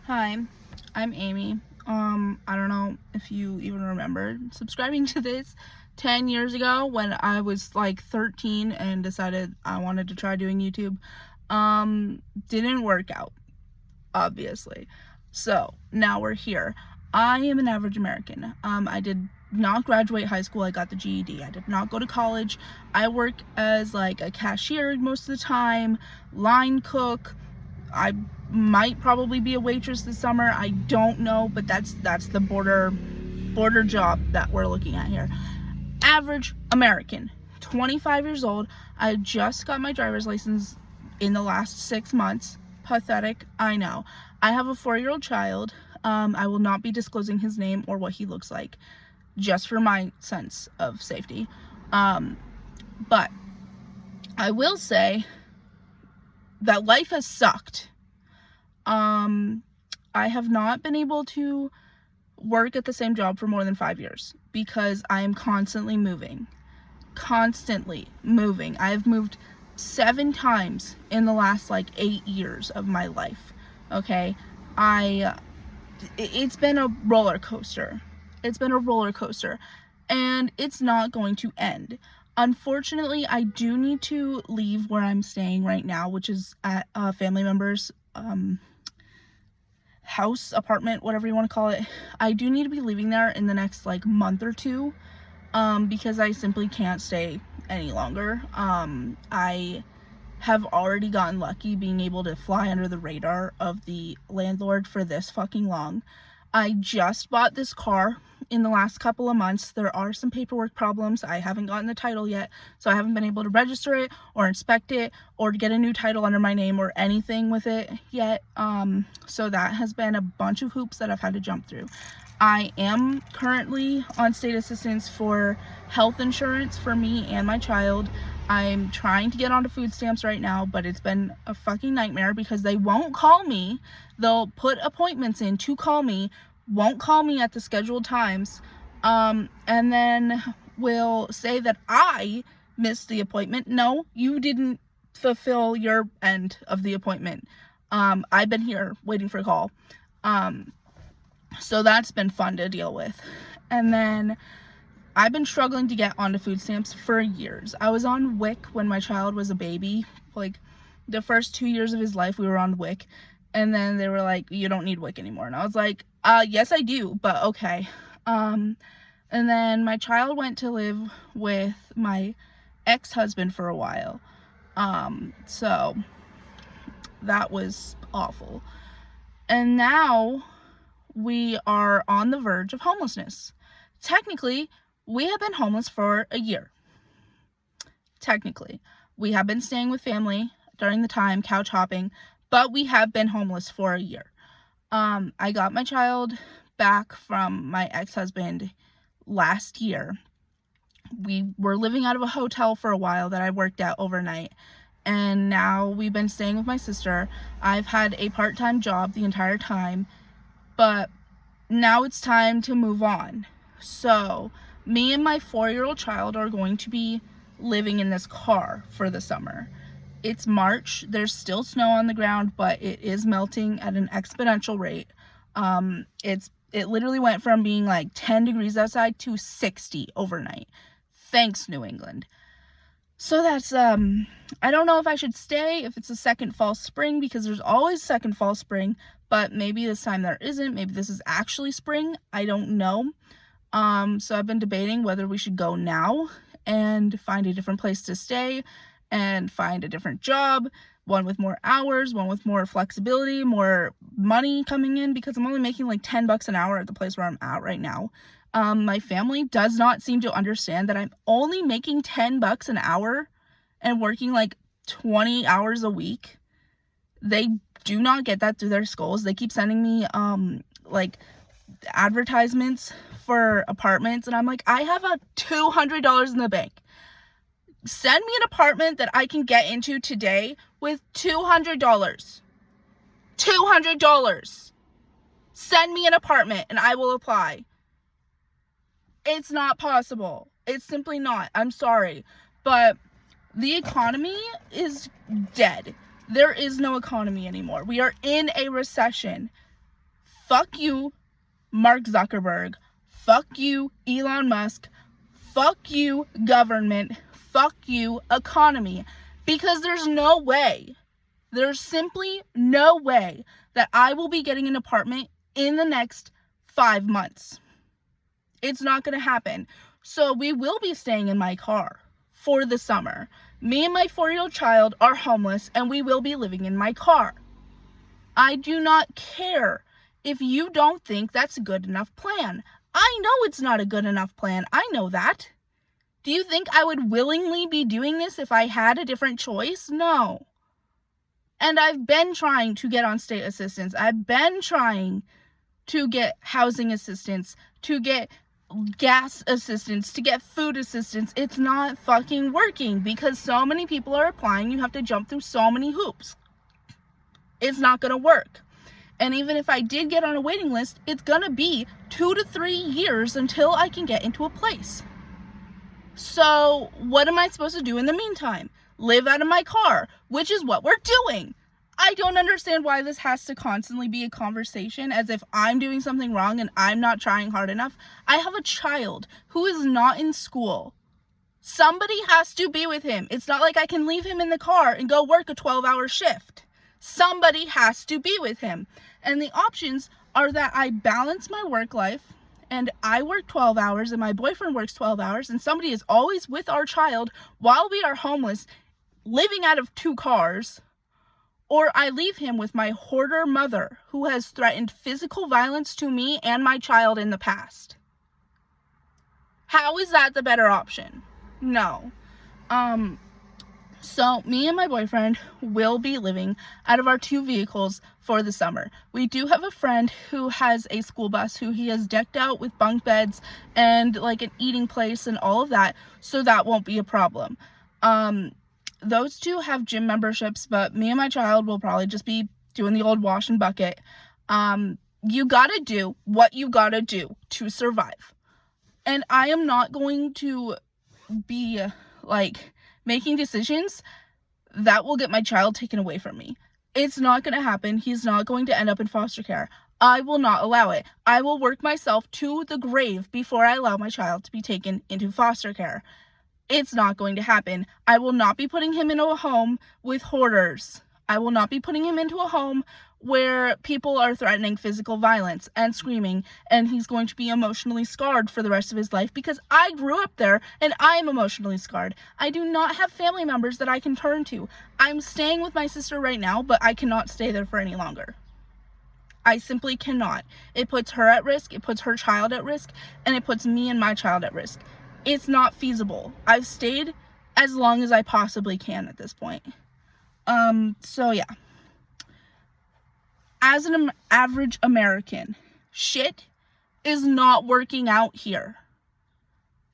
Hi, I'm Amy. I don't know if you even remember subscribing to this 10 years ago when I was like 13 and decided I wanted to try doing YouTube. Didn't work out, obviously. So now we're here. I am an average American. I did not graduate high school. I got the GED. I did not go to college. I work as like a cashier most of the time, line cook. I might probably be a waitress this summer. I don't know, but that's the border job that we're looking at here. Average American, 25 years old. I just got my driver's license in the last 6 months. Pathetic, I know. I have a 4-year-old child. I will not be disclosing his name or what he looks like, just for my sense of safety. But I will say that life has sucked. I have not been able to work at the same job for more than 5 years because I am constantly moving. I have moved 7 times in the last like 8 years of my life. Okay. It's been a roller coaster. And it's not going to end. Unfortunately, I do need to leave where I'm staying right now, which is at a family member's house, apartment, whatever you want to call it. I do need to be leaving there in the next like month or two because I simply can't stay any longer. I have already gotten lucky being able to fly under the radar of the landlord for this fucking long. I just bought this car in the last couple of months. There are some paperwork problems. I haven't gotten the title yet, so I haven't been able to register it or inspect it or get a new title under my name or anything with it yet. So that has been a bunch of hoops that I've had to jump through. I am currently on state assistance for health insurance for me and my child. I'm trying to get onto food stamps right now, but it's been a fucking nightmare because they won't call me. They'll put appointments in to call me, won't call me at the scheduled times, and then will say that I missed the appointment. No, you didn't fulfill your end of the appointment. I've been here waiting for a call. So that's been fun to deal with. And then I've been struggling to get onto food stamps for years. I was on WIC when my child was a baby. Like the first 2 years of his life, we were on WIC. And then they were like, you don't need WIC anymore. And I was like, yes, I do, but okay. And then my child went to live with my ex-husband for a while. So that was awful. And now we are on the verge of homelessness. Technically, we have been homeless for a year. Technically, we have been staying with family during the time, couch hopping, but we have been homeless for a year. I got my child back from my ex-husband last year. We were living out of a hotel for a while that I worked at overnight, and now we've been staying with my sister. I've had a part-time job the entire time, but now it's time to move on. So me and my 4-year-old child are going to be living in this car for the summer. It's March. There's still snow on the ground, but it is melting at an exponential rate. It literally went from being like 10 degrees outside to 60 overnight. Thanks, New England. So that's, I don't know if I should stay, if it's a second fall spring, because there's always second fall spring, but maybe this time there isn't. Maybe this is actually spring. I don't know. So I've been debating whether we should go now and find a different place to stay and find a different job, one with more hours, one with more flexibility, more money coming in, because I'm only making like $10 an hour at the place where I'm at right now. My family does not seem to understand that I'm only making $10 an hour and working like 20 hours a week. They do not get that through their skulls. They keep sending me like advertisements for apartments, and I'm like, I have a $200 in the bank. Send me an apartment that I can get into today with $200. $200. Send me an apartment and I will apply. It's not possible. It's simply not. I'm sorry. But the economy is dead. There is no economy anymore. We are in a recession. fuck you, Mark Zuckerberg. Fuck you, Elon Musk. Fuck you, government. Fuck you, economy. Because there's simply no way that I will be getting an apartment in the next 5 months. It's not going to happen. So we will be staying in my car for the summer. Me and my 4-year-old child are homeless, and we will be living in my car. I do not care if you don't think that's a good enough plan. I know it's not a good enough plan. I know that. Do you think I would willingly be doing this if I had a different choice? No. And I've been trying to get on state assistance. I've been trying to get housing assistance, to get gas assistance, to get food assistance. It's not fucking working because so many people are applying. You have to jump through so many hoops. It's not going to work. And even if I did get on a waiting list, it's going to be 2 to 3 years until I can get into a place. So what am I supposed to do in the meantime? Live out of my car, which is what we're doing. I don't understand why this has to constantly be a conversation as if I'm doing something wrong and I'm not trying hard enough. I have a child who is not in school. Somebody has to be with him. It's not like I can leave him in the car and go work a 12-hour shift. Somebody has to be with him. And the options are that I balance my work life and I work 12 hours and my boyfriend works 12 hours and somebody is always with our child while we are homeless, living out of 2 cars. Or I leave him with my hoarder mother who has threatened physical violence to me and my child in the past. How is that the better option? No. So me and my boyfriend will be living out of our 2 vehicles for the summer. We do have a friend who has a school bus who he has decked out with bunk beds and like an eating place and all of that, so that won't be a problem. Those 2 have gym memberships, but me and my child will probably just be doing the old wash and bucket. You gotta do what you gotta do to survive. And I am not going to be like making decisions that will get my child taken away from me. It's not going to happen. He's not going to end up in foster care. I will not allow it. I will work myself to the grave before I allow my child to be taken into foster care. It's not going to happen. I will not be putting him into a home with hoarders. I will not be putting him into a home where people are threatening physical violence and screaming, and he's going to be emotionally scarred for the rest of his life because I grew up there and I am emotionally scarred. I do not have family members that I can turn to. I'm staying with my sister right now, but I cannot stay there for any longer. I simply cannot. It puts her at risk, it puts her child at risk, and it puts me and my child at risk. It's not feasible. I've stayed as long as I possibly can at this point. So yeah. As an average American, shit is not working out here.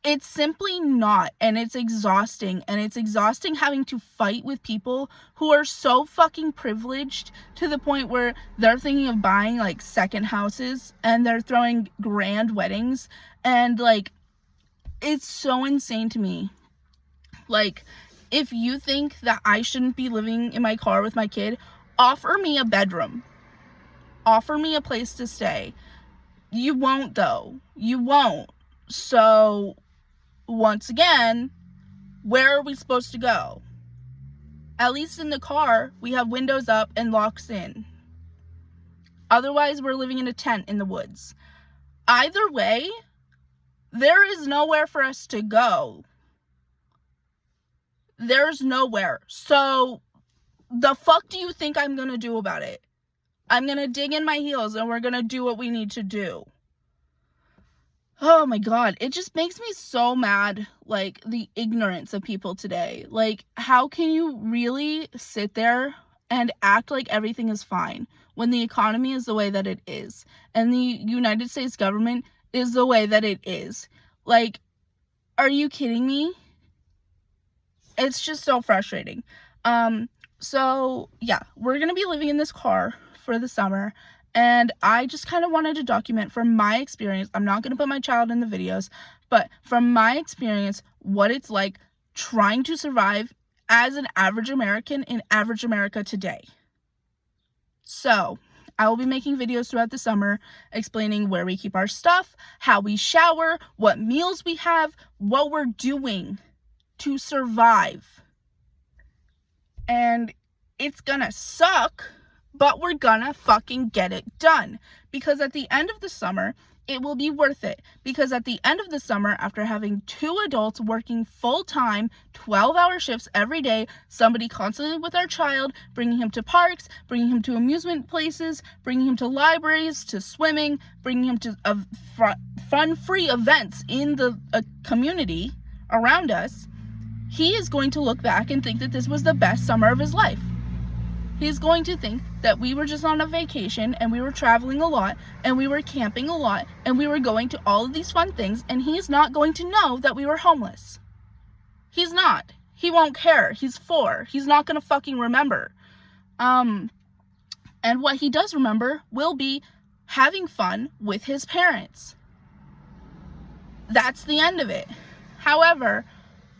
It's simply not, and it's exhausting, and it's exhausting having to fight with people who are so fucking privileged to the point where they're thinking of buying like second houses and they're throwing grand weddings, and like it's so insane to me. Like, if you think that I shouldn't be living in my car with my kid, offer me a bedroom. Offer me a place to stay. You won't though. You won't. So, once again, where are we supposed to go? At least in the car, we have windows up and locks in. Otherwise, we're living in a tent in the woods. Either way, there is nowhere for us to go. There's nowhere. So, the fuck do you think I'm gonna do about it? I'm gonna dig in my heels and we're gonna do what we need to do. Oh my god, it just makes me so mad, like, the ignorance of people today. Like, how can you really sit there and act like everything is fine when the economy is the way that it is and the United States government is the way that it is? Like, are you kidding me? It's just so frustrating. So yeah, we're gonna be living in this car for the summer, and I just kind of wanted to document from my experience. I'm not gonna put my child in the videos, but from my experience, what it's like trying to survive as an average American in average America today. So, I will be making videos throughout the summer explaining where we keep our stuff, how we shower, what meals we have, what we're doing to survive. And it's gonna suck, but we're gonna fucking get it done. Because at the end of the summer, it will be worth it. Because at the end of the summer, after having 2 adults working full-time, 12-hour shifts every day, somebody constantly with our child, bringing him to parks, bringing him to amusement places, bringing him to libraries, to swimming, bringing him to fun-free events in the community around us, he is going to look back and think that this was the best summer of his life. He's going to think that we were just on a vacation and we were traveling a lot and we were camping a lot and we were going to all of these fun things, and he's not going to know that we were homeless. He's not. He won't care. He's 4. He's not going to fucking remember. And what he does remember will be having fun with his parents. That's the end of it. However,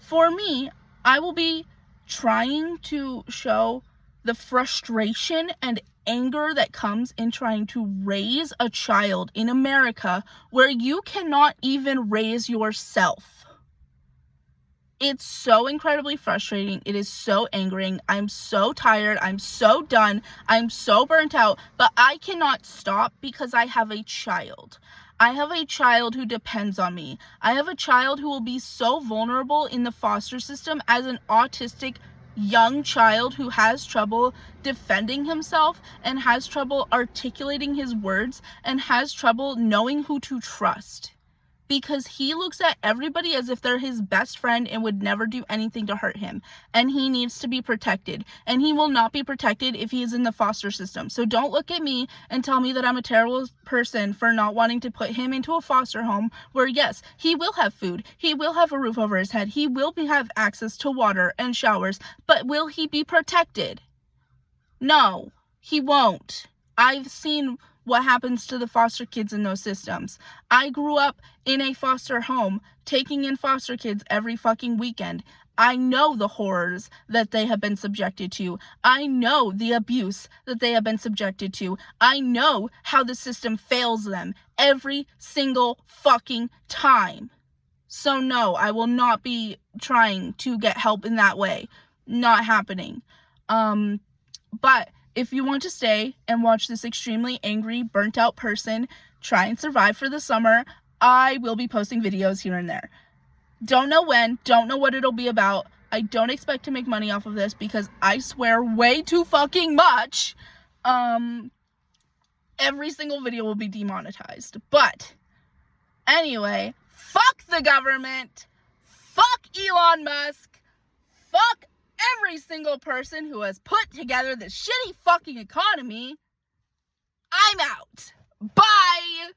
for me, I will be trying to show the frustration and anger that comes in trying to raise a child in America where you cannot even raise yourself. It's so incredibly frustrating. It is so angering. I'm so tired. I'm so done. I'm so burnt out, but I cannot stop because I have a child. I have a child who depends on me. I have a child who will be so vulnerable in the foster system as an autistic young child who has trouble defending himself and has trouble articulating his words and has trouble knowing who to trust, because he looks at everybody as if they're his best friend and would never do anything to hurt him, and he needs to be protected, and he will not be protected if he is in the foster system. So don't look at me and tell me that I'm a terrible person for not wanting to put him into a foster home where, yes, he will have food, he will have a roof over his head, he will have access to water and showers, but will he be protected? No, he won't. I've seen what happens to the foster kids in those systems. I grew up in a foster home, taking in foster kids every fucking weekend. I know the horrors that they have been subjected to. I know the abuse that they have been subjected to. I know how the system fails them every single fucking time. So no, I will not be trying to get help in that way. Not happening. But if you want to stay and watch this extremely angry, burnt out person try and survive for the summer, I will be posting videos here and there. Don't know when, don't know what it'll be about. I don't expect to make money off of this because I swear way too fucking much. Every single video will be demonetized. But anyway, fuck the government. Fuck Elon Musk. Fuck every single person who has put together this shitty fucking economy. I'm out. Bye.